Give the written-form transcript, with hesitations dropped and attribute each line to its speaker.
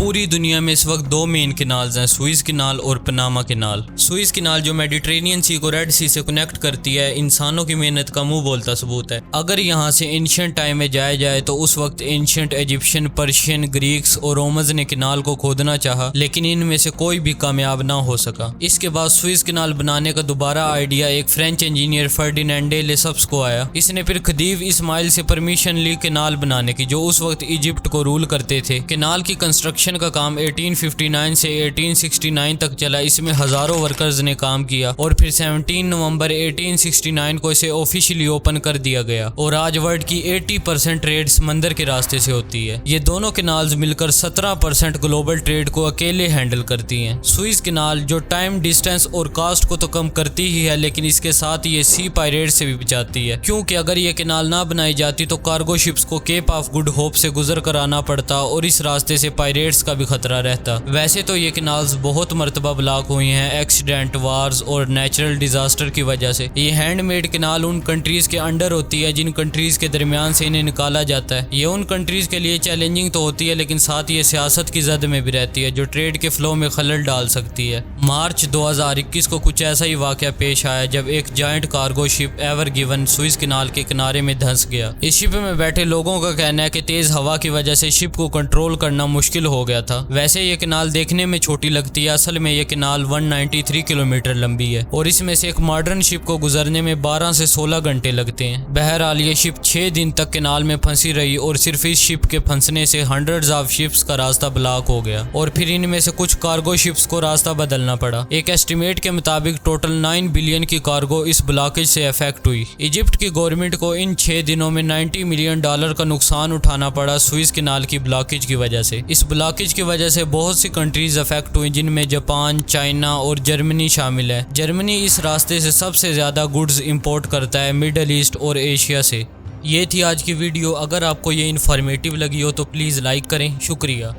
Speaker 1: पूरी दुनिया में इस वक्त दो मेन कैनाल्स हैं, सुइज कैनाल और पनामा कैनाल। सुइज कैनाल जो मेडिटेरेनियन सी को रेड सी से कनेक्ट करती है, इंसानों की मेहनत का मुंह बोलता सबूत है। अगर यहाँ से एंशिएंट टाइम में जाया जाए तो उस वक्त एंशिएंट इजिप्शियन, पर्शियन, ग्रीक्स और रोमन्स ने कैनाल को खोदना चाहा, लेकिन इनमें से कोई भी कामयाब ना हो सका। इसके बाद सुइज कैनाल बनाने का दोबारा आइडिया एक फ्रेंच इंजीनियर फर्डिनेंड डे लेसप्स को आया। इसने फिर खदीव इस्माइल से परमिशन ली कैनाल बनाने की, जो उस वक्त इजिप्ट को रूल करते थे। कैनाल की कंस्ट्रक्शन का काम 1859 से 1869 तक चला। इसमें हजारों वर्कर्स ने काम किया और फिर 17 नवंबर 1869 को इसे ऑफिशियली ओपन कर दिया गया। और आज वर्ल्ड की 80% ट्रेड समंदर के रास्ते से होती है। ये दोनों कैनाल्स मिलकर 17% ग्लोबल ट्रेड को अकेले हैंडल करती हैं। सुइज कैनाल जो टाइम, डिस्टेंस और कास्ट को तो कम करती ही है, लेकिन इसके साथ ये सी पायरेट से भी बचाती है, क्योंकि अगर ये कैनाल ना बनाई जाती तो कार्गो शिप्स को केप ऑफ गुड होप से गुजर कर आना पड़ता और इस रास्ते से पायरेट्स का भी खतरा रहता। वैसे तो ये कैनाल्स बहुत मरतबा ब्लॉक हुई हैं एक्सीडेंट, वार्स और नेचुरल डिजास्टर की वजह से। ये हैंडमेड कैनाल उन कंट्रीज के अंडर होती है जिन कंट्रीज के दरमियान से इन्हें निकाला जाता है। ये उन कंट्रीज के लिए चैलेंजिंग तो होती है, लेकिन साथ ये सियासत की जद में भी रहती है, जो ट्रेड के फ्लो में खलल डाल सकती है। मार्च 2021 को कुछ ऐसा ही वाकया पेश आया जब एक giant cargo ship ever given Swiss canal के किनारे में धंस गया। इस शिप में बैठे लोगों का कहना है कि तेज हवा की वजह से शिप को कंट्रोल करना मुश्किल हो गया था। वैसे ये कैनाल देखने में छोटी लगती है, असल में ये कैनाल 193 किलोमीटर लंबी है और इसमें से एक मॉडर्न शिप को गुजरने में 12 से 16 घंटे लगते हैं। बहरहाल ये शिप 6 दिन तक कैनाल में फंसी रही और सिर्फ इस शिप के फंसने से हंड्रेड्स ऑफ शिप्स का रास्ता ब्लॉक हो गया और फिर इनमें से कुछ कार्गो शिप्स को रास्ता बदलना पड़ा। एक एस्टिमेट के मुताबिक टोटल 9 बिलियन की कार्गो इस ब्लॉकेज से अफेक्ट हुई। इजिप्ट की गवर्नमेंट को इन 6 दिनों में $90 मिलियन का नुकसान उठाना पड़ा सुइज कैनाल की ब्लॉकेज की वजह से। इस ब्लॉकेज की वजह से बहुत सी कंट्रीज अफेक्ट हुई, जिनमें जापान, चाइना और जर्मनी शामिल है। जर्मनी इस रास्ते से सबसे ज्यादा गुड्स इंपोर्ट करता है मिडल ईस्ट और एशिया से। ये थी आज की वीडियो। अगर आपको ये इन्फॉर्मेटिव लगी हो तो प्लीज़ लाइक करें। शुक्रिया।